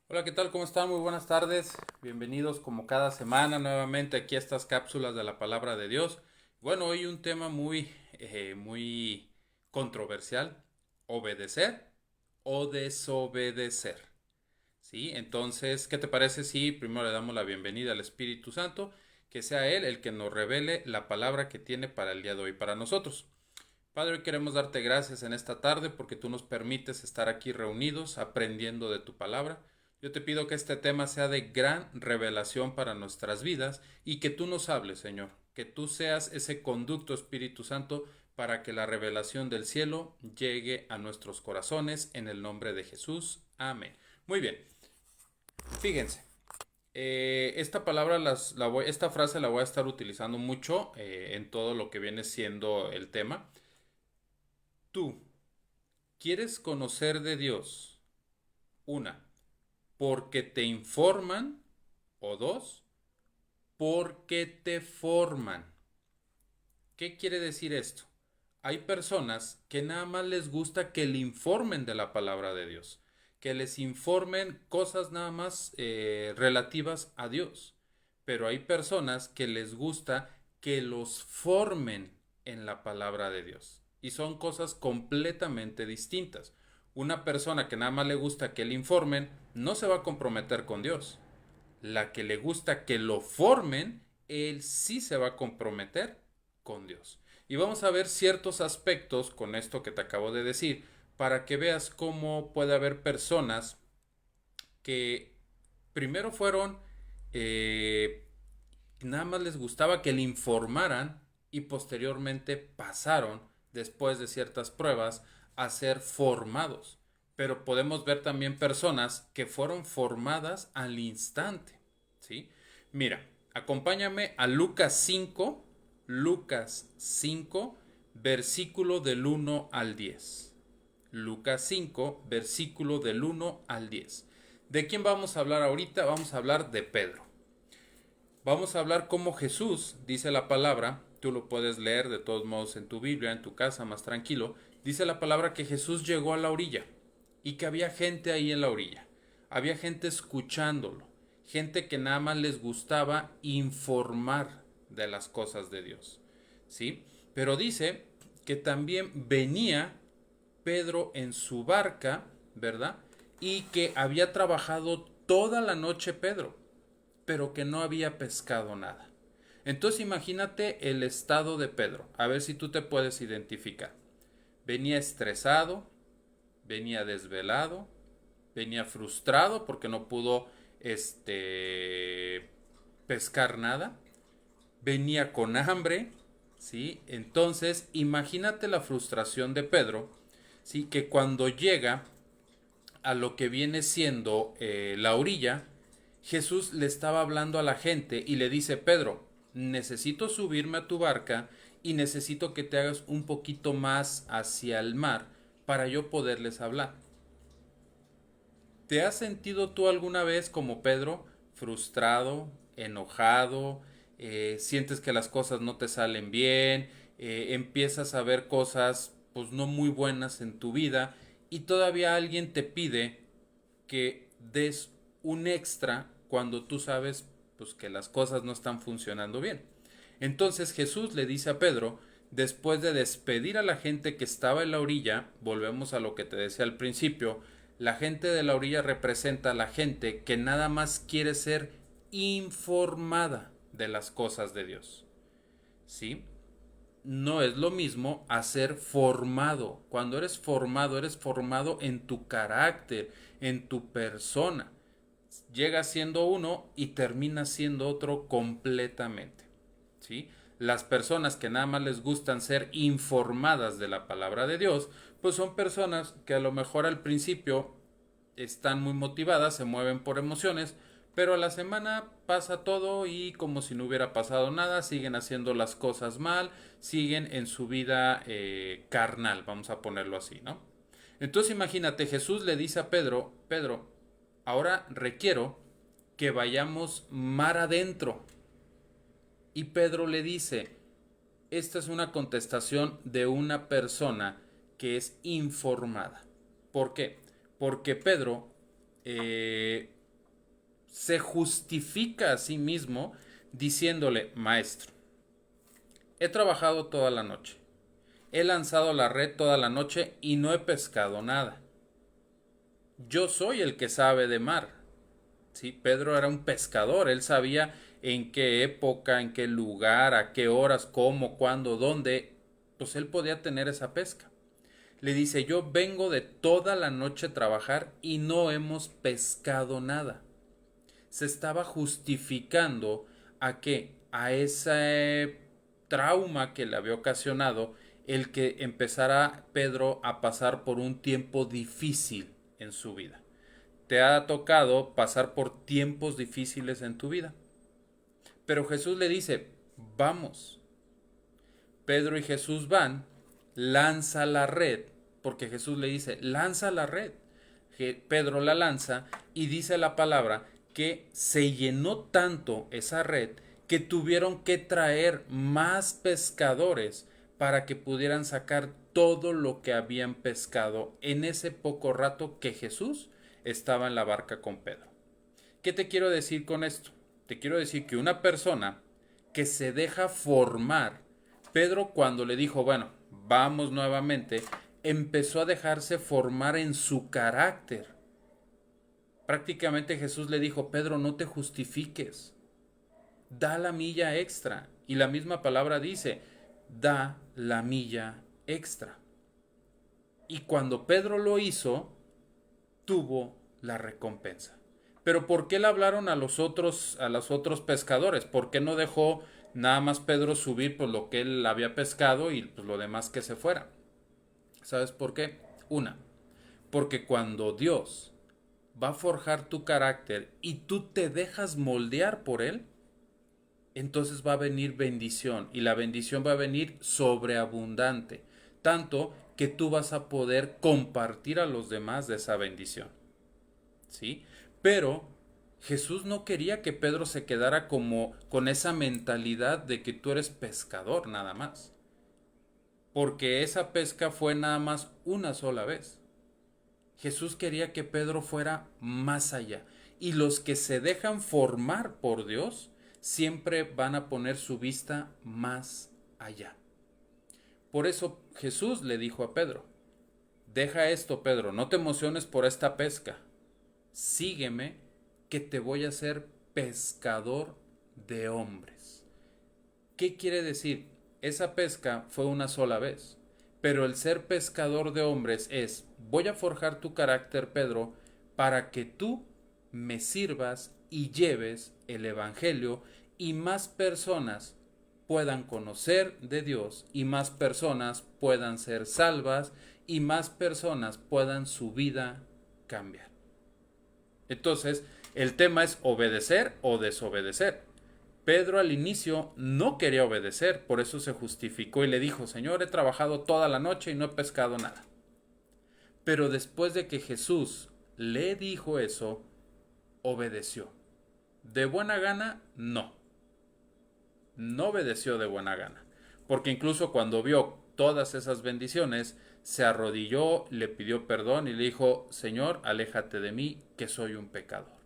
Hola, ¿qué tal? ¿Cómo están? Muy buenas tardes. Bienvenidos como cada semana nuevamente aquí a estas cápsulas de la palabra de Dios. Bueno, hoy un tema muy controversial. ¿Obedecer o desobedecer? ¿Sí? Entonces, ¿qué te parece si primero le damos la bienvenida al Espíritu Santo? Que sea Él el que nos revele la palabra que tiene para el día de hoy para nosotros. Padre, hoy queremos darte gracias en esta tarde porque tú nos permites estar aquí reunidos aprendiendo de tu palabra. Yo te pido que este tema sea de gran revelación para nuestras vidas y que tú nos hables, Señor, que tú seas ese conducto, Espíritu Santo, para que la revelación del cielo llegue a nuestros corazones en el nombre de Jesús. Amén. Muy bien, fíjense. Esta frase la voy a estar utilizando mucho en todo lo que viene siendo el tema. Tú, ¿quieres conocer de Dios? Una, porque te informan. O dos, porque te forman. ¿Qué quiere decir esto? Hay personas que nada más les gusta que le informen de la palabra de Dios, que les informen cosas nada más relativas a Dios. Pero hay personas que les gusta que los formen en la palabra de Dios. Y son cosas completamente distintas. Una persona que nada más le gusta que le informen no se va a comprometer con Dios. La que le gusta que lo formen, él sí se va a comprometer con Dios. Y vamos a ver ciertos aspectos con esto que te acabo de decir, para que veas cómo puede haber personas que primero fueron, eh, nada más les gustaba que le informaran y posteriormente pasaron, después de ciertas pruebas, a ser formados. Pero podemos ver también personas que fueron formadas al instante. ¿Sí? Mira, acompáñame a Lucas 5, versículo del 1 al 10. Lucas 5, versículo del 1 al 10. ¿De quién vamos a hablar ahorita? Vamos a hablar de Pedro. Vamos a hablar cómo Jesús, dice la palabra, tú lo puedes leer de todos modos en tu Biblia, en tu casa, más tranquilo, dice la palabra que Jesús llegó a la orilla y que había gente ahí en la orilla. Había gente escuchándolo, gente que nada más les gustaba informar de las cosas de Dios. ¿Sí? Pero dice que también venía Pedro en su barca, ¿verdad? Y que había trabajado toda la noche Pedro, pero que no había pescado nada. Entonces imagínate el estado de Pedro, a ver si tú te puedes identificar. Venía estresado, venía desvelado, venía frustrado porque no pudo pescar nada, venía con hambre, ¿sí? Entonces, imagínate la frustración de Pedro, ¿sí? Que cuando llega a lo que viene siendo la orilla, Jesús le estaba hablando a la gente y le dice: Pedro, necesito subirme a tu barca y necesito que te hagas un poquito más hacia el mar para yo poderles hablar. ¿Te has sentido tú alguna vez como Pedro, frustrado, enojado, sientes que las cosas no te salen bien, empiezas a ver cosas pues no muy buenas en tu vida y todavía alguien te pide que des un extra cuando tú sabes pues que las cosas no están funcionando bien? Entonces Jesús le dice a Pedro, después de despedir a la gente que estaba en la orilla, volvemos a lo que te decía al principio, la gente de la orilla representa a la gente que nada más quiere ser informada de las cosas de Dios. ¿Sí? No es lo mismo a ser formado. Cuando eres formado en tu carácter, en tu persona. Llegas siendo uno y terminas siendo otro completamente. ¿Sí? Las personas que nada más les gustan ser informadas de la palabra de Dios, pues son personas que a lo mejor al principio están muy motivadas, se mueven por emociones, pero a la semana pasa todo y como si no hubiera pasado nada, siguen haciendo las cosas mal, siguen en su vida carnal, vamos a ponerlo así, ¿no? Entonces imagínate, Jesús le dice a Pedro: Pedro, ahora requiero que vayamos mar adentro. Y Pedro le dice: esta es una contestación de una persona que es informada. ¿Por qué? Porque Pedro se justifica a sí mismo diciéndole: maestro, he trabajado toda la noche, he lanzado la red toda la noche y no he pescado nada. Yo soy el que sabe de mar. Sí, Pedro era un pescador, él sabía en qué época, en qué lugar, a qué horas, cómo, cuándo, dónde, pues él podía tener esa pesca. Le dice: yo vengo de toda la noche a trabajar y no hemos pescado nada. Se estaba justificando a que a ese trauma que le había ocasionado el que empezara Pedro a pasar por un tiempo difícil en su vida. ¿Te ha tocado pasar por tiempos difíciles en tu vida? Pero Jesús le dice: vamos. Pedro y Jesús van, lanza la red, porque Jesús le dice: lanza la red. Pedro la lanza y dice la palabra que se llenó tanto esa red que tuvieron que traer más pescadores para que pudieran sacar todo lo que habían pescado en ese poco rato que Jesús estaba en la barca con Pedro. ¿Qué te quiero decir con esto? Te quiero decir que una persona que se deja formar, Pedro, cuando le dijo: bueno, vamos nuevamente, empezó a dejarse formar en su carácter. Prácticamente Jesús le dijo: Pedro, no te justifiques, da la milla extra. Y la misma palabra dice: da la milla extra. Y cuando Pedro lo hizo, tuvo la recompensa. Pero ¿por qué le hablaron a los otros pescadores? ¿Por qué no dejó nada más Pedro subir por lo que él había pescado y pues lo demás que se fuera? ¿Sabes por qué? Una, porque cuando Dios va a forjar tu carácter y tú te dejas moldear por él, entonces va a venir bendición, y la bendición va a venir sobreabundante, tanto que tú vas a poder compartir a los demás de esa bendición. ¿Sí? Pero Jesús no quería que Pedro se quedara como con esa mentalidad de que tú eres pescador nada más, porque esa pesca fue nada más una sola vez. Jesús quería que Pedro fuera más allá, y los que se dejan formar por Dios siempre van a poner su vista más allá. Por eso Jesús le dijo a Pedro: deja esto, Pedro, no te emociones por esta pesca, sígueme, que te voy a hacer pescador de hombres. ¿Qué quiere decir? Esa pesca fue una sola vez, pero el ser pescador de hombres es: voy a forjar tu carácter, Pedro, para que tú me sirvas y lleves el evangelio y más personas puedan conocer de Dios, y más personas puedan ser salvas, y más personas puedan su vida cambiar. Entonces, el tema es obedecer o desobedecer. Pedro al inicio no quería obedecer, por eso se justificó y le dijo: Señor, he trabajado toda la noche y no he pescado nada. Pero después de que Jesús le dijo eso, obedeció. ¿De buena gana? No. No obedeció de buena gana. Porque incluso cuando vio todas esas bendiciones, se arrodilló, le pidió perdón y le dijo: Señor, aléjate de mí, que soy un pecador.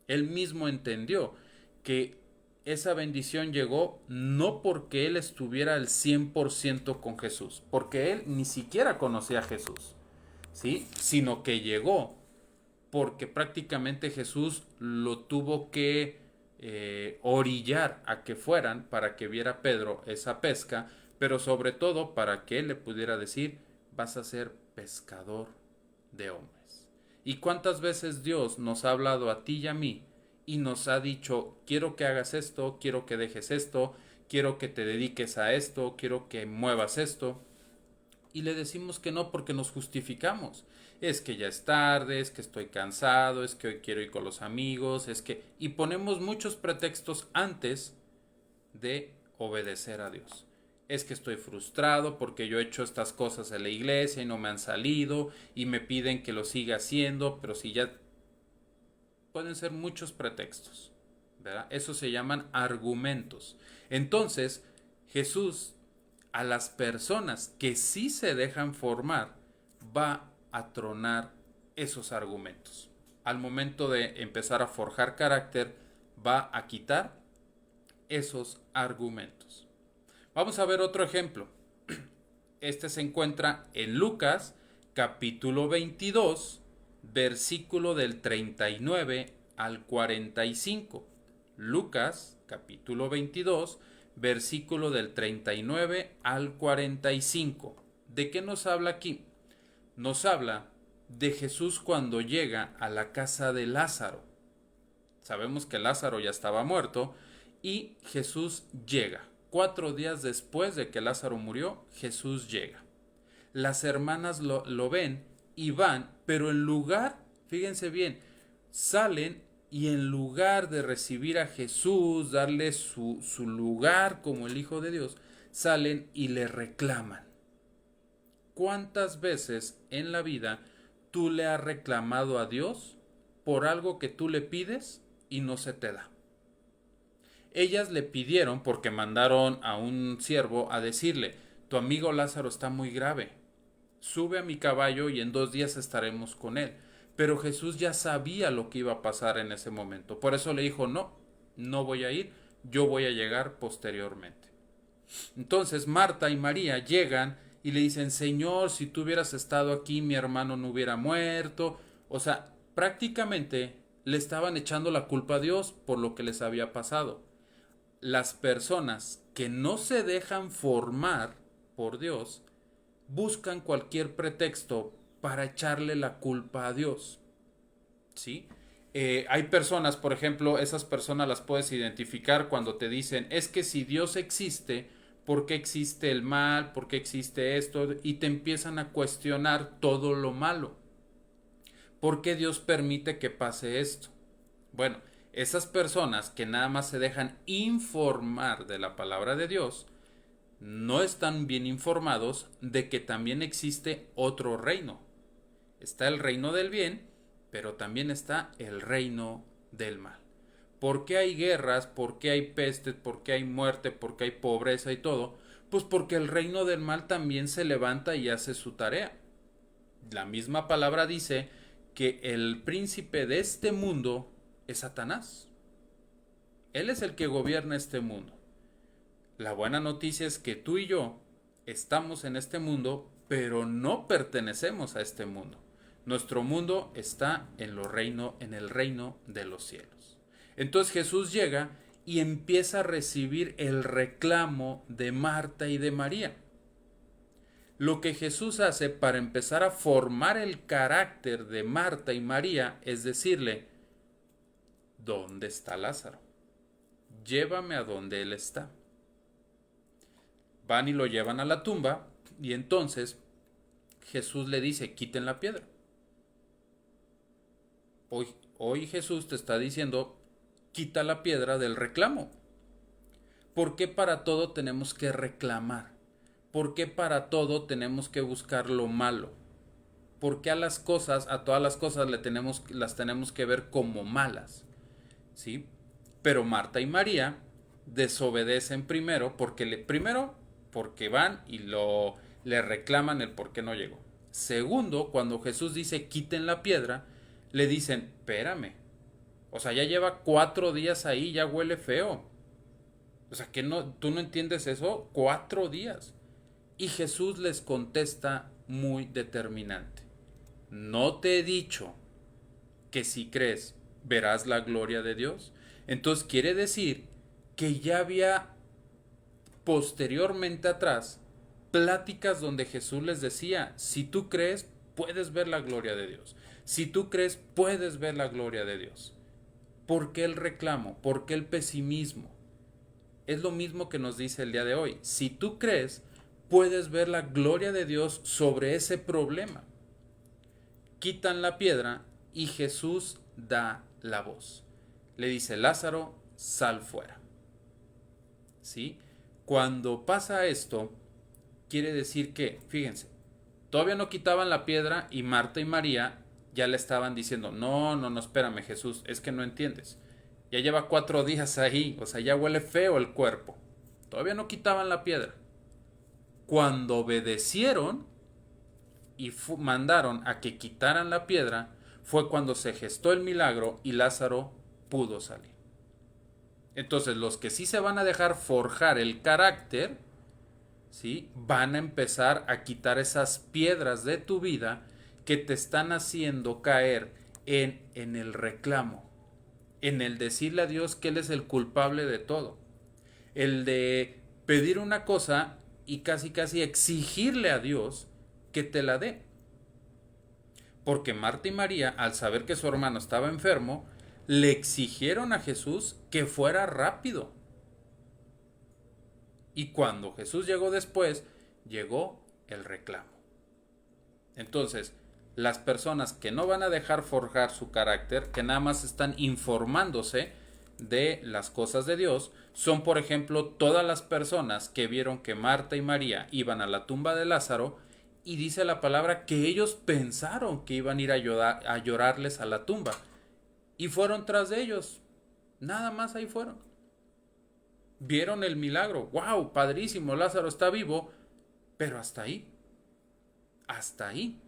Él mismo entendió que esa bendición llegó no porque él estuviera al 100% con Jesús, porque él ni siquiera conocía a Jesús, ¿sí? Sino que llegó porque prácticamente Jesús lo tuvo que orillar a que fueran para que viera Pedro esa pesca, pero sobre todo para que él le pudiera decir: vas a ser pescador de hombres. ¿Y cuántas veces Dios nos ha hablado a ti y a mí y nos ha dicho: quiero que hagas esto, quiero que dejes esto, quiero que te dediques a esto, quiero que muevas esto? Y le decimos que no porque nos justificamos. Es que ya es tarde, es que estoy cansado, es que hoy quiero ir con los amigos, es que... Y ponemos muchos pretextos antes de obedecer a Dios. Es que estoy frustrado porque yo he hecho estas cosas en la iglesia y no me han salido y me piden que lo siga haciendo, pero si ya... Pueden ser muchos pretextos, ¿verdad? Eso se llaman argumentos. Entonces, Jesús, a las personas que sí se dejan formar, va a tronar esos argumentos. al momento de empezar a forjar carácter, va a quitar esos argumentos. Vamos a ver otro ejemplo. Este se encuentra en Lucas, capítulo 22, versículo del 39 al 45. Lucas, capítulo 22, versículo del 39 al 45. ¿De qué nos habla aquí? Nos habla de Jesús cuando llega a la casa de Lázaro. Sabemos que Lázaro ya estaba muerto y Jesús llega. 4 días después de que Lázaro murió, Jesús llega. Las hermanas lo ven y van, pero en lugar, fíjense bien, salen y en lugar de recibir a Jesús, darle su lugar como el Hijo de Dios, salen y le reclaman. ¿Cuántas veces en la vida tú le has reclamado a Dios por algo que tú le pides y no se te da? Ellas le pidieron porque mandaron a un siervo a decirle: tu amigo Lázaro está muy grave, sube a mi caballo y en 2 días estaremos con él. Pero Jesús ya sabía lo que iba a pasar en ese momento, por eso le dijo: no voy a ir, yo voy a llegar posteriormente. Entonces Marta y María llegan y le dicen: Señor, si tú hubieras estado aquí, mi hermano no hubiera muerto. O sea, prácticamente le estaban echando la culpa a Dios por lo que les había pasado. Las personas que no se dejan formar por Dios buscan cualquier pretexto para echarle la culpa a Dios. ¿Sí? Hay personas, por ejemplo, esas personas las puedes identificar cuando te dicen: es que si Dios existe, ¿por qué existe el mal? ¿Por qué existe esto? Y te empiezan a cuestionar todo lo malo. ¿Por qué Dios permite que pase esto? Bueno, esas personas que nada más se dejan informar de la palabra de Dios no están bien informados de que también existe otro reino. Está el reino del bien, pero también está el reino del mal. ¿Por qué hay guerras? ¿Por qué hay pestes? ¿Por qué hay muerte? ¿Por qué hay pobreza y todo? Pues porque el reino del mal también se levanta y hace su tarea. La misma palabra dice que el príncipe de este mundo es Satanás. Él es el que gobierna este mundo. La buena noticia es que tú y yo estamos en este mundo, pero no pertenecemos a este mundo. Nuestro mundo está en el reino de los cielos. Entonces Jesús llega y empieza a recibir el reclamo de Marta y de María. Lo que Jesús hace para empezar a formar el carácter de Marta y María es decirle: ¿dónde está Lázaro? Llévame a donde él está. Van y lo llevan a la tumba y entonces Jesús le dice: quiten la piedra. Hoy Jesús te está diciendo: quita la piedra del reclamo. ¿Por qué para todo tenemos que reclamar? ¿Por qué para todo tenemos que buscar lo malo? ¿Por qué a todas las cosas las tenemos que ver como malas? ¿Sí? Pero Marta y María desobedecen primero porque van y le reclaman el por qué no llegó. Segundo, cuando Jesús dice quiten la piedra, le dicen: espérame, o sea, ya lleva 4 días ahí, ya huele feo. O sea, que no, tú no entiendes eso, 4 días. Y Jesús les contesta muy determinante: ¿no te he dicho que si crees verás la gloria de Dios? Entonces quiere decir que ya había posteriormente atrás pláticas donde Jesús les decía: si tú crees, puedes ver la gloria de Dios. Si tú crees, puedes ver la gloria de Dios. ¿Por qué el reclamo? ¿Por qué el pesimismo? Es lo mismo que nos dice el día de hoy. Si tú crees, puedes ver la gloria de Dios sobre ese problema. Quitan la piedra y Jesús da la voz. Le dice: Lázaro, sal fuera. ¿Sí? Cuando pasa esto, quiere decir que, fíjense, todavía no quitaban la piedra y Marta y María ya le estaban diciendo: no, espérame, Jesús, es que no entiendes. Ya lleva 4 días ahí, o sea, ya huele feo el cuerpo. Todavía no quitaban la piedra. Cuando obedecieron y mandaron a que quitaran la piedra, fue cuando se gestó el milagro y Lázaro pudo salir. Entonces, los que sí se van a dejar forjar el carácter, ¿sí? Van a empezar a quitar esas piedras de tu vida que te están haciendo caer en el reclamo, en el decirle a Dios que Él es el culpable de todo, el de pedir una cosa y casi casi exigirle a Dios que te la dé. Porque Marta y María, al saber que su hermano estaba enfermo, le exigieron a Jesús que fuera rápido. Y cuando Jesús llegó después, llegó el reclamo. Entonces, las personas que no van a dejar forjar su carácter, que nada más están informándose de las cosas de Dios, son por ejemplo todas las personas que vieron que Marta y María iban a la tumba de Lázaro y dice la palabra que ellos pensaron que iban a ir a llorarles a la tumba y fueron tras de ellos, nada más ahí fueron. Vieron el milagro, wow, padrísimo, Lázaro está vivo, pero hasta ahí, hasta ahí.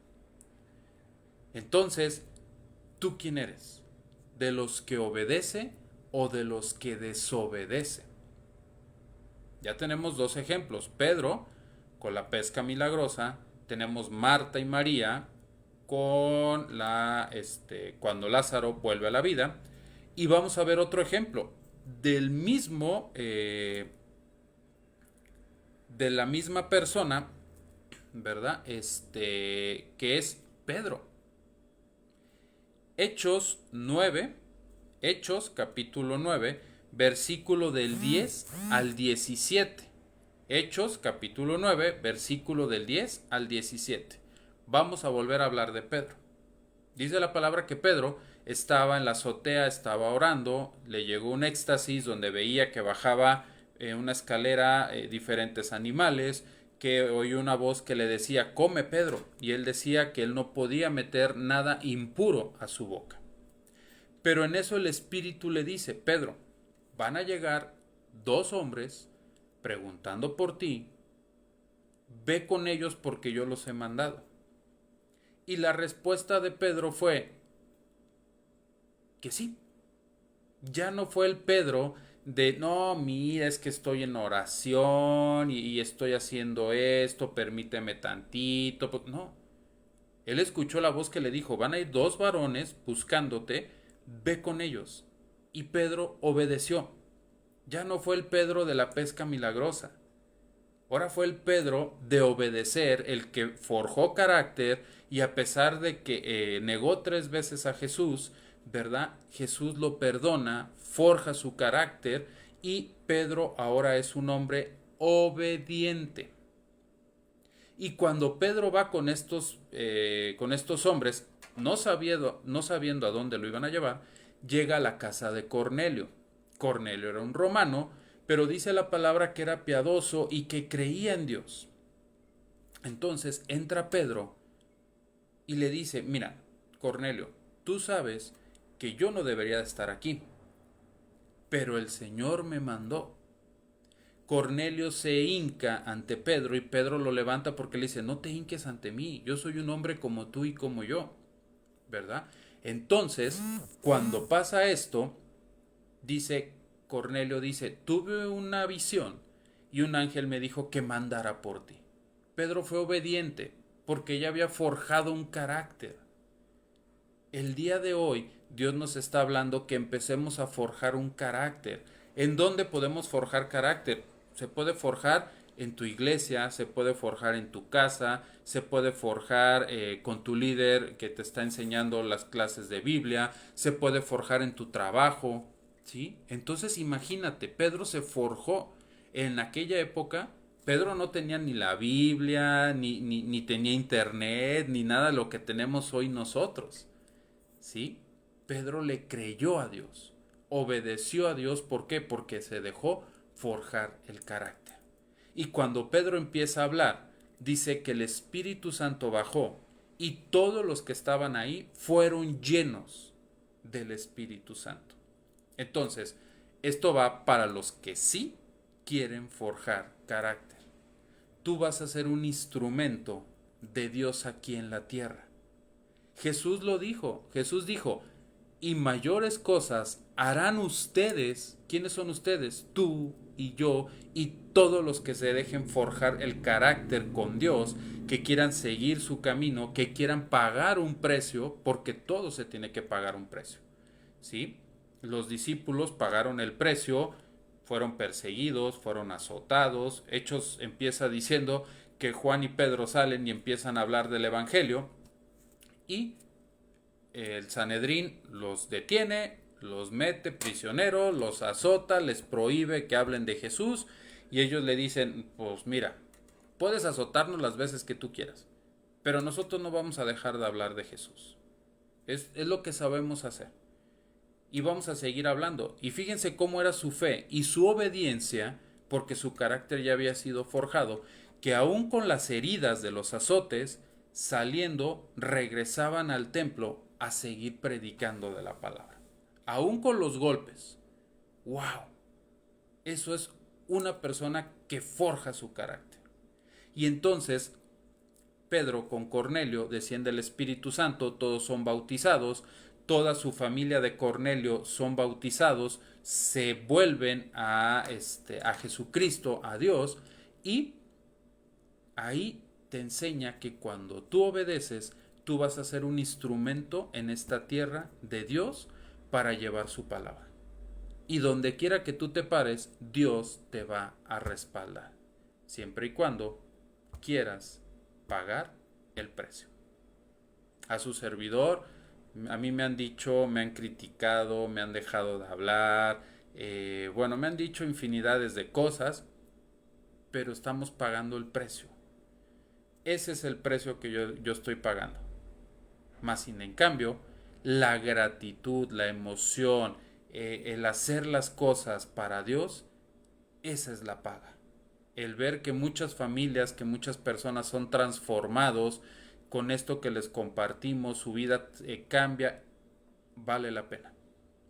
Entonces, ¿tú quién eres? ¿De los que obedece o de los que desobedece? Ya tenemos dos ejemplos, Pedro con la pesca milagrosa, tenemos Marta y María con cuando Lázaro vuelve a la vida, y vamos a ver otro ejemplo del mismo de la misma persona, ¿verdad? Que es Pedro. Hechos 9, Hechos capítulo 9, versículo del 10 al 17. Hechos capítulo 9, versículo del 10 al 17. Vamos a volver a hablar de Pedro. Dice la palabra que Pedro estaba en la azotea, estaba orando, le llegó un éxtasis donde veía que bajaba una escalera diferentes animales, que oyó una voz que le decía, come Pedro, y él decía que él no podía meter nada impuro a su boca. Pero en eso el Espíritu le dice, Pedro, van a llegar dos hombres preguntando por ti, ve con ellos porque yo los he mandado. Y la respuesta de Pedro fue que sí. Ya no fue el Pedro de, no, mira, es que estoy en oración y estoy haciendo esto, permíteme tantito. No, él escuchó la voz que le dijo, van a ir dos varones buscándote, ve con ellos. Y Pedro obedeció. Ya no fue el Pedro de la pesca milagrosa. Ahora fue el Pedro de obedecer, el que forjó carácter y a pesar de que negó 3 veces a Jesús, ¿verdad? Jesús lo perdona, forja su carácter y Pedro ahora es un hombre obediente. Y cuando Pedro va con estos hombres, no sabiendo a dónde lo iban a llevar, llega a la casa de Cornelio. Cornelio era un romano, pero dice la palabra que era piadoso y que creía en Dios. Entonces entra Pedro y le dice, mira, Cornelio, tú sabes que yo no debería de estar aquí, pero el Señor me mandó. Cornelio se hinca ante Pedro y Pedro lo levanta porque le dice, no te hinques ante mí, yo soy un hombre como tú y como yo, ¿verdad? Entonces, cuando pasa esto, Cornelio dice, tuve una visión y un ángel me dijo que mandara por ti. Pedro fue obediente porque ya había forjado un carácter. El día de hoy Dios nos está hablando que empecemos a forjar un carácter. ¿En dónde podemos forjar carácter? Se puede forjar en tu iglesia, se puede forjar en tu casa, se puede forjar con tu líder que te está enseñando las clases de Biblia, se puede forjar en tu trabajo, ¿sí? Entonces imagínate, Pedro se forjó en aquella época. Pedro no tenía ni la Biblia, ni tenía internet, ni nada de lo que tenemos hoy nosotros, ¿sí? Pedro le creyó a Dios, obedeció a Dios, ¿por qué? Porque se dejó forjar el carácter. Y cuando Pedro empieza a hablar, dice que el Espíritu Santo bajó y todos los que estaban ahí fueron llenos del Espíritu Santo. Entonces, esto va para los que sí quieren forjar carácter. Tú vas a ser un instrumento de Dios aquí en la tierra. Jesús lo dijo. Jesús dijo, y mayores cosas harán ustedes. ¿Quiénes son ustedes? Tú y yo y todos los que se dejen forjar el carácter con Dios, que quieran seguir su camino, que quieran pagar un precio, porque todo se tiene que pagar un precio. ¿Sí? Los discípulos pagaron el precio, fueron perseguidos, fueron azotados. Hechos empieza diciendo que Juan y Pedro salen y empiezan a hablar del Evangelio y el Sanedrín los detiene, los mete prisioneros, los azota, les prohíbe que hablen de Jesús y ellos le dicen, pues mira, puedes azotarnos las veces que tú quieras, pero nosotros no vamos a dejar de hablar de Jesús. Es lo que sabemos hacer. Y vamos a seguir hablando. Y fíjense cómo era su fe y su obediencia, porque su carácter ya había sido forjado, que aún con las heridas de los azotes, saliendo, regresaban al templo a seguir predicando de la palabra. Aún con los golpes. ¡Wow! Eso es una persona que forja su carácter. Y entonces Pedro con Cornelio desciende el Espíritu Santo, todos son bautizados, toda su familia de Cornelio son bautizados, se vuelven a Jesucristo, a Dios, y ahí te enseña que cuando tú obedeces, tú vas a ser un instrumento en esta tierra de Dios para llevar su palabra. Y donde quiera que tú te pares, Dios te va a respaldar, siempre y cuando quieras pagar el precio. A su servidor, a mí me han dicho, me han criticado, me han dejado de hablar, me han dicho infinidades de cosas, pero estamos pagando el precio. Ese es el precio que yo estoy pagando. Más sin en cambio, la gratitud, la emoción, el hacer las cosas para Dios, esa es la paga. El ver que muchas familias, que muchas personas son transformados con esto que les compartimos, su vida cambia, vale la pena.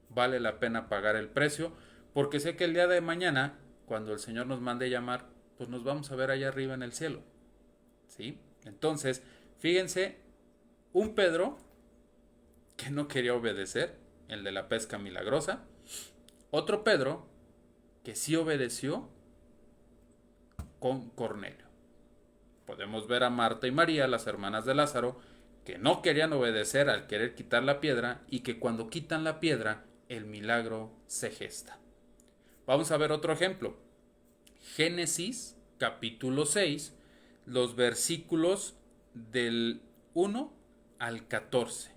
Vale la pena pagar el precio, porque sé que el día de mañana, cuando el Señor nos mande llamar, pues nos vamos a ver allá arriba en el cielo. ¿Sí? Entonces, fíjense, un Pedro que no quería obedecer, el de la pesca milagrosa, otro Pedro que sí obedeció con Cornelio. Podemos ver a Marta y María, las hermanas de Lázaro, que no querían obedecer al querer quitar la piedra y que cuando quitan la piedra, el milagro se gesta. Vamos a ver otro ejemplo. Génesis capítulo 6, los versículos del 1 al 14.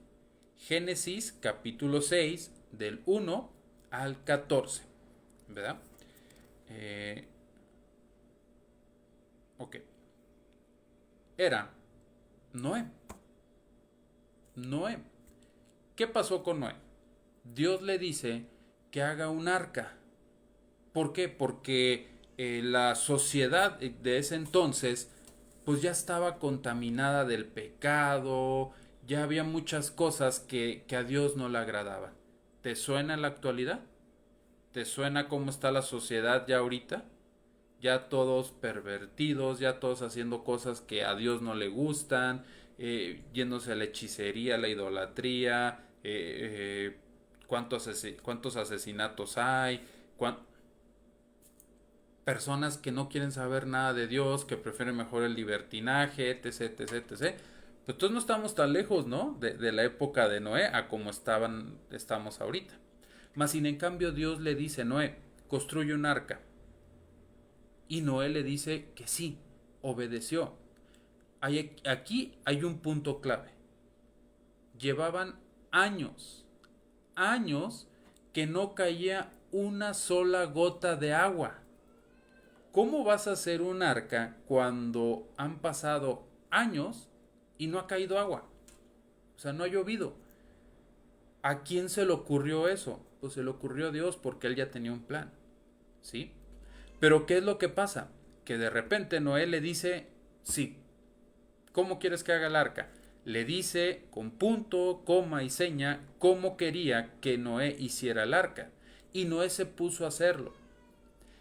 Génesis capítulo 6, del 1 al 14. ¿Verdad? Ok. Era Noé. Noé. ¿Qué pasó con Noé? Dios le dice que haga un arca. ¿Por qué? Porque la sociedad de ese entonces pues ya estaba contaminada del pecado, ya había muchas cosas que a Dios no le agradaban. ¿Te suena en la actualidad? ¿Te suena cómo está la sociedad ya ahorita? Ya todos pervertidos, ya todos haciendo cosas que a Dios no le gustan, yéndose a la hechicería, a la idolatría, cuántos asesinatos hay, personas que no quieren saber nada de Dios, que prefieren mejor el libertinaje, etc, etc, etc. Pues entonces no estamos tan lejos, ¿no? De la época de Noé a como estamos ahorita. Mas sin en cambio Dios le dice, Noé, construye un arca. Y Noé le dice que sí, obedeció. Aquí hay un punto clave. Llevaban años que no caía una sola gota de agua. ¿Cómo vas a hacer un arca cuando han pasado años y no ha caído agua? O sea, no ha llovido. ¿A quién se le ocurrió eso? Pues se le ocurrió a Dios porque él ya tenía un plan. ¿Sí? Pero ¿qué es lo que pasa? Que de repente Noé le dice, sí. ¿Cómo quieres que haga el arca? Le dice con punto, coma y seña cómo quería que Noé hiciera el arca. Y Noé se puso a hacerlo.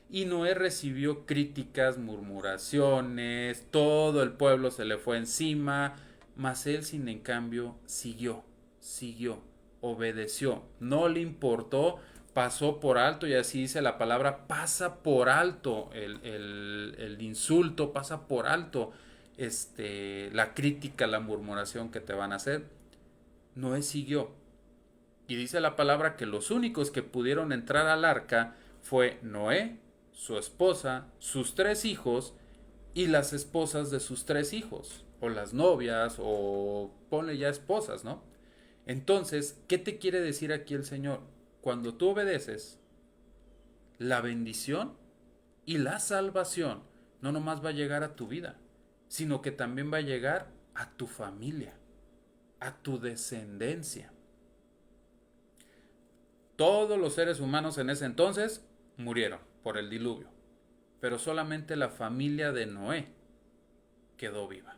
Y Noé recibió críticas, murmuraciones, todo el pueblo se le fue encima, Mas él, sin en cambio, siguió, obedeció, no le importó, pasó por alto, y así dice la palabra, pasa por alto el insulto, pasa por alto la crítica, la murmuración que te van a hacer. Noé siguió. Y dice la palabra que los únicos que pudieron entrar al arca fue Noé, su esposa, sus 3 hijos y las esposas de sus 3 hijos, o las novias, o ponle ya esposas, ¿no? Entonces, ¿qué te quiere decir aquí el Señor? Cuando tú obedeces, la bendición y la salvación no nomás va a llegar a tu vida, sino que también va a llegar a tu familia, a tu descendencia. Todos los seres humanos en ese entonces murieron por el diluvio, pero solamente la familia de Noé quedó viva.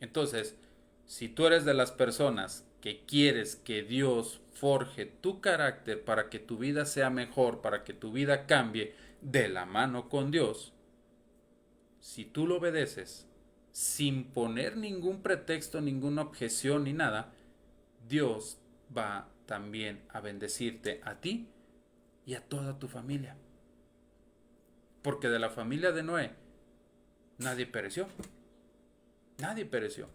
Entonces, si tú eres de las personas que quieres que Dios forje tu carácter para que tu vida sea mejor, para que tu vida cambie de la mano con Dios, si tú lo obedeces sin poner ningún pretexto, ninguna objeción ni nada, Dios va también a bendecirte a ti y a toda tu familia. Porque de la familia de Noé nadie pereció. Nadie pereció.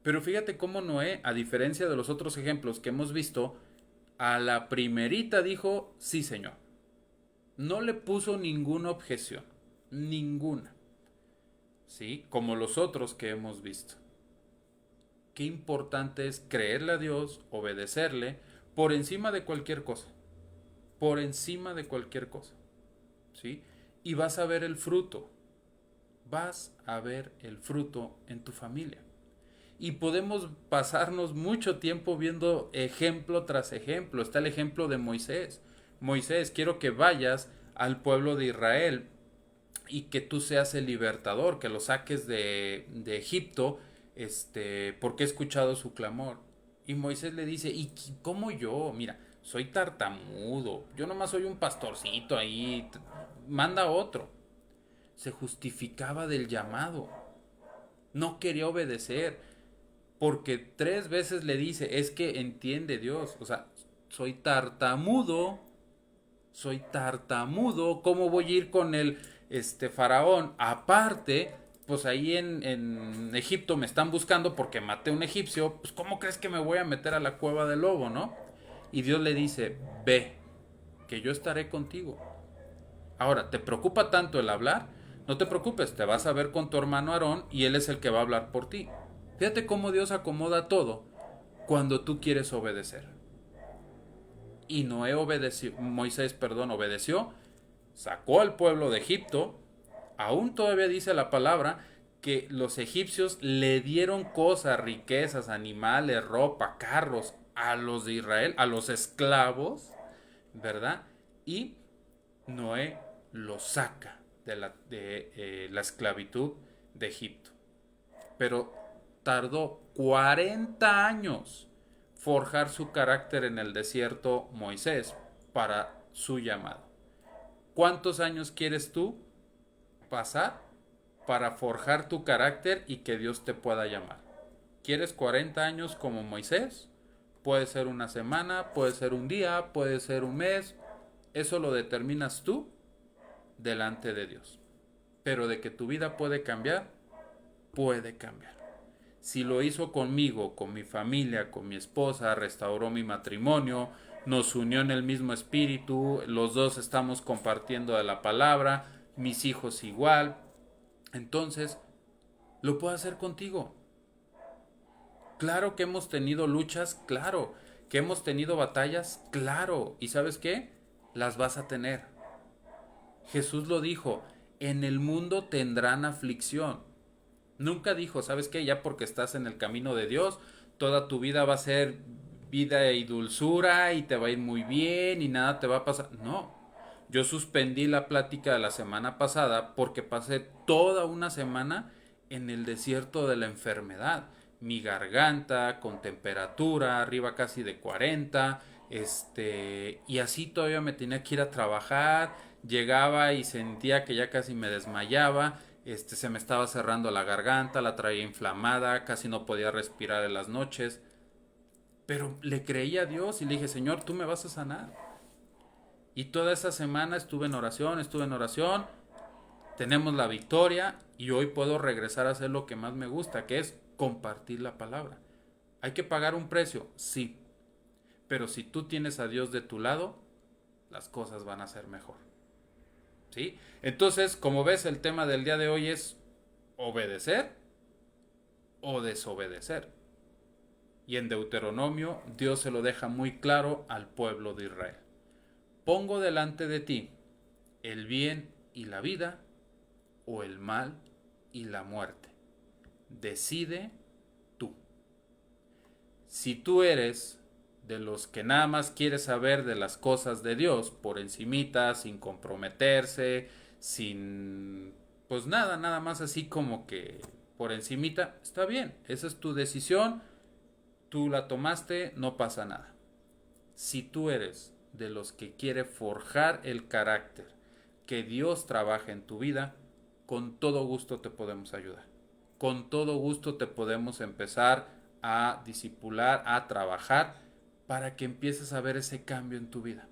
Pero fíjate cómo Noé, a diferencia de los otros ejemplos que hemos visto, a la primerita dijo, sí Señor. No le puso ninguna objeción. Ninguna. ¿Sí? Como los otros que hemos visto. Qué importante es creerle a Dios, obedecerle, por encima de cualquier cosa. Por encima de cualquier cosa. ¿Sí? Y vas a ver el fruto. Vas a ver el fruto en tu familia. Y podemos pasarnos mucho tiempo viendo ejemplo tras ejemplo. Está el ejemplo de Moisés. Moisés, quiero que vayas al pueblo de Israel y que tú seas el libertador, que lo saques de Egipto, porque he escuchado su clamor. Y Moisés le dice, ¿y cómo yo? Mira, soy tartamudo, yo nomás soy un pastorcito ahí, manda otro. Se justificaba del llamado, no quería obedecer, porque 3 veces le dice, es que entiende Dios, o sea, soy tartamudo, ¿cómo voy a ir con el faraón? Aparte, pues ahí en Egipto me están buscando porque maté a un egipcio, pues ¿cómo crees que me voy a meter a la cueva del lobo, no? Y Dios le dice, ve, que yo estaré contigo. Ahora, ¿te preocupa tanto el hablar? No te preocupes, te vas a ver con tu hermano Aarón y él es el que va a hablar por ti. Fíjate cómo Dios acomoda todo cuando tú quieres obedecer. Y Moisés obedeció, sacó al pueblo de Egipto. Aún todavía dice la palabra que los egipcios le dieron cosas, riquezas, animales, ropa, carros a los de Israel, a los esclavos, ¿verdad? Y Noé los saca de la esclavitud de Egipto. Pero tardó 40 años forjar su carácter en el desierto Moisés para su llamado. ¿Cuántos años quieres tú pasar para forjar tu carácter y que Dios te pueda llamar? ¿Quieres 40 años como Moisés? Puede ser una semana, puede ser un día, puede ser un mes. Eso lo determinas tú delante de Dios. Pero de que tu vida puede cambiar, puede cambiar. Si lo hizo conmigo, con mi familia, con mi esposa, restauró mi matrimonio, nos unió en el mismo espíritu, los dos estamos compartiendo de la palabra, mis hijos igual, entonces lo puedo hacer contigo. Claro que hemos tenido luchas, claro, que hemos tenido batallas, claro, y ¿sabes qué? Las vas a tener. Jesús lo dijo, en el mundo tendrán aflicción. Nunca dijo, ¿sabes qué? Ya porque estás en el camino de Dios, toda tu vida va a ser vida y dulzura y te va a ir muy bien y nada te va a pasar. No, yo suspendí la plática de la semana pasada porque pasé toda una semana en el desierto de la enfermedad. Mi garganta con temperatura arriba casi de 40, y así todavía me tenía que ir a trabajar, llegaba y sentía que ya casi me desmayaba, se me estaba cerrando la garganta, la traía inflamada, casi no podía respirar en las noches. Pero le creí a Dios y le dije, Señor, tú me vas a sanar. Y toda esa semana estuve en oración, tenemos la victoria y hoy puedo regresar a hacer lo que más me gusta, que es compartir la palabra. ¿Hay que pagar un precio? Sí. Pero si tú tienes a Dios de tu lado, las cosas van a ser mejor. ¿Sí? Entonces, como ves, el tema del día de hoy es obedecer o desobedecer. Y en Deuteronomio, Dios se lo deja muy claro al pueblo de Israel. Pongo delante de ti el bien y la vida, o el mal y la muerte. Decide tú. Si tú eres de los que nada más quieres saber de las cosas de Dios por encimita, sin comprometerse, sin pues nada más así como que por encimita, está bien, esa es tu decisión, tú la tomaste, no pasa nada. Si tú eres de los que quiere forjar el carácter, que Dios trabaje en tu vida, con todo gusto te podemos ayudar. Con todo gusto te podemos empezar a discipular, a trabajar, para que empieces a ver ese cambio en tu vida.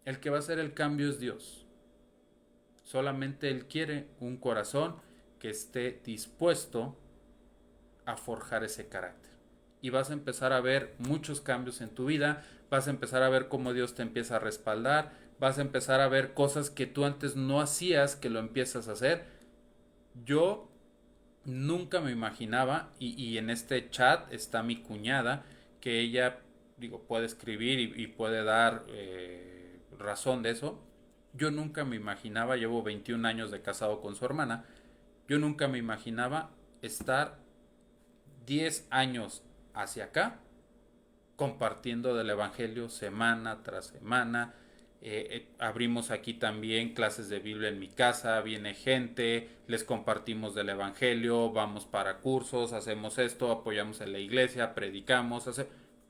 El que va a hacer el cambio es Dios. Solamente Él quiere un corazón que esté dispuesto a forjar ese carácter. Y vas a empezar a ver muchos cambios en tu vida, vas a empezar a ver cómo Dios te empieza a respaldar, vas a empezar a ver cosas que tú antes no hacías, que lo empiezas a hacer. Yo nunca me imaginaba, y en este chat está mi cuñada, que ella, digo, puede escribir y puede dar razón de eso. Yo nunca me imaginaba, llevo 21 años de casado con su hermana, yo nunca me imaginaba estar 10 años hacia acá compartiendo del Evangelio semana tras semana. Abrimos aquí también clases de Biblia en mi casa, viene gente, les compartimos del Evangelio, vamos para cursos, hacemos esto, apoyamos en la iglesia, predicamos.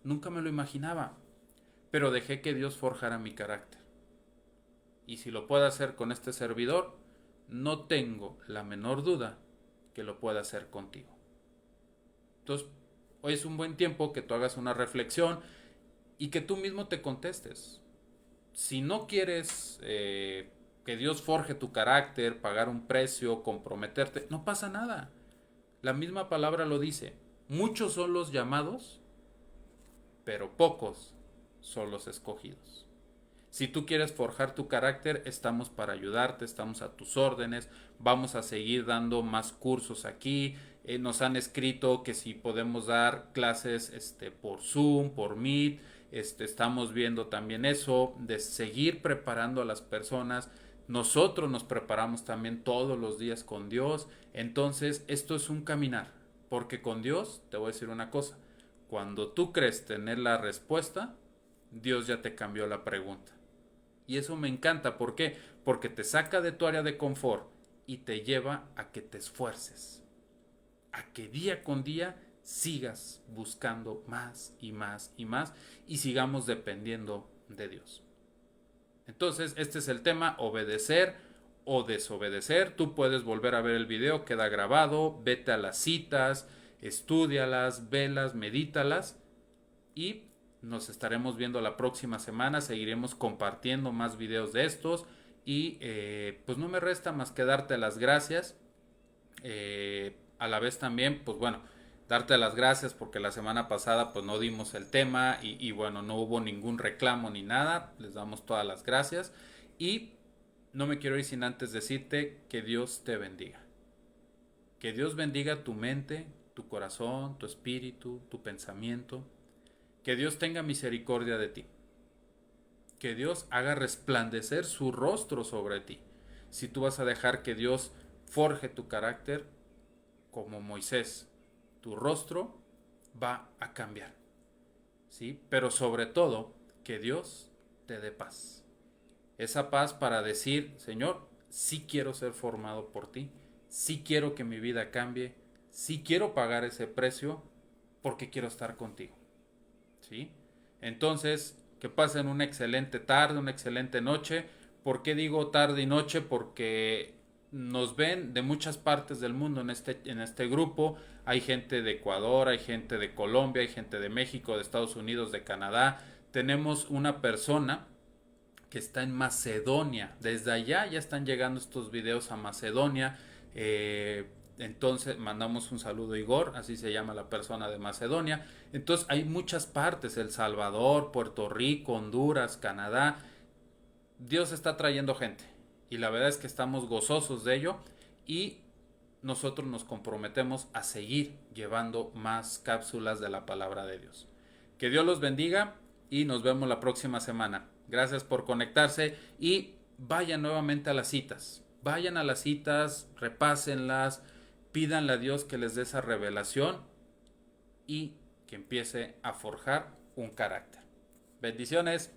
Nunca me lo imaginaba, pero dejé que Dios forjara mi carácter. Y si lo puede hacer con este servidor, no tengo la menor duda que lo pueda hacer contigo. Entonces, hoy es un buen tiempo que tú hagas una reflexión y que tú mismo te contestes. Si no quieres que Dios forje tu carácter, pagar un precio, comprometerte, no pasa nada. La misma palabra lo dice. Muchos son los llamados, pero pocos son los escogidos. Si tú quieres forjar tu carácter, estamos para ayudarte, estamos a tus órdenes, vamos a seguir dando más cursos aquí. Nos han escrito que si podemos dar clases por Zoom, por Meet, estamos viendo también eso, de seguir preparando a las personas. Nosotros nos preparamos también todos los días con Dios. Entonces, esto es un caminar, porque con Dios, te voy a decir una cosa, cuando tú crees tener la respuesta, Dios ya te cambió la pregunta. Y eso me encanta. ¿Por qué? Porque te saca de tu área de confort y te lleva a que te esfuerces. A que día con día sigas buscando más y más y más y sigamos dependiendo de Dios. Entonces, este es el tema, obedecer o desobedecer. Tú puedes volver a ver el video, queda grabado, vete a las citas, estúdialas, velas, medítalas y nos estaremos viendo la próxima semana. Seguiremos compartiendo más videos de estos. Y pues no me resta más que darte las gracias. A la vez también, pues bueno, darte las gracias porque la semana pasada pues no dimos el tema. Y bueno, no hubo ningún reclamo ni nada. Les damos todas las gracias. Y no me quiero ir sin antes decirte que Dios te bendiga. Que Dios bendiga tu mente, tu corazón, tu espíritu, tu pensamiento. Que Dios tenga misericordia de ti. Que Dios haga resplandecer su rostro sobre ti. Si tú vas a dejar que Dios forje tu carácter, como Moisés, tu rostro va a cambiar. ¿Sí? Pero sobre todo, que Dios te dé paz. Esa paz para decir, Señor, sí quiero ser formado por ti, sí quiero que mi vida cambie, sí quiero pagar ese precio porque quiero estar contigo. ¿Sí? Entonces, que pasen una excelente tarde, una excelente noche. ¿Por qué digo tarde y noche? Porque nos ven de muchas partes del mundo en este grupo. Hay gente de Ecuador, hay gente de Colombia, hay gente de México, de Estados Unidos, de Canadá. Tenemos una persona que está en Macedonia. Desde allá ya están llegando estos videos a Macedonia. Entonces mandamos un saludo a Igor, así se llama la persona de Macedonia. Entonces hay muchas partes, El Salvador, Puerto Rico, Honduras, Canadá. Dios está trayendo gente y la verdad es que estamos gozosos de ello y nosotros nos comprometemos a seguir llevando más cápsulas de la palabra de Dios. Que Dios los bendiga y nos vemos la próxima semana. Gracias por conectarse y vayan nuevamente a las citas. Vayan a las citas, repásenlas, pídanle a Dios que les dé esa revelación y que empiece a forjar un carácter. Bendiciones.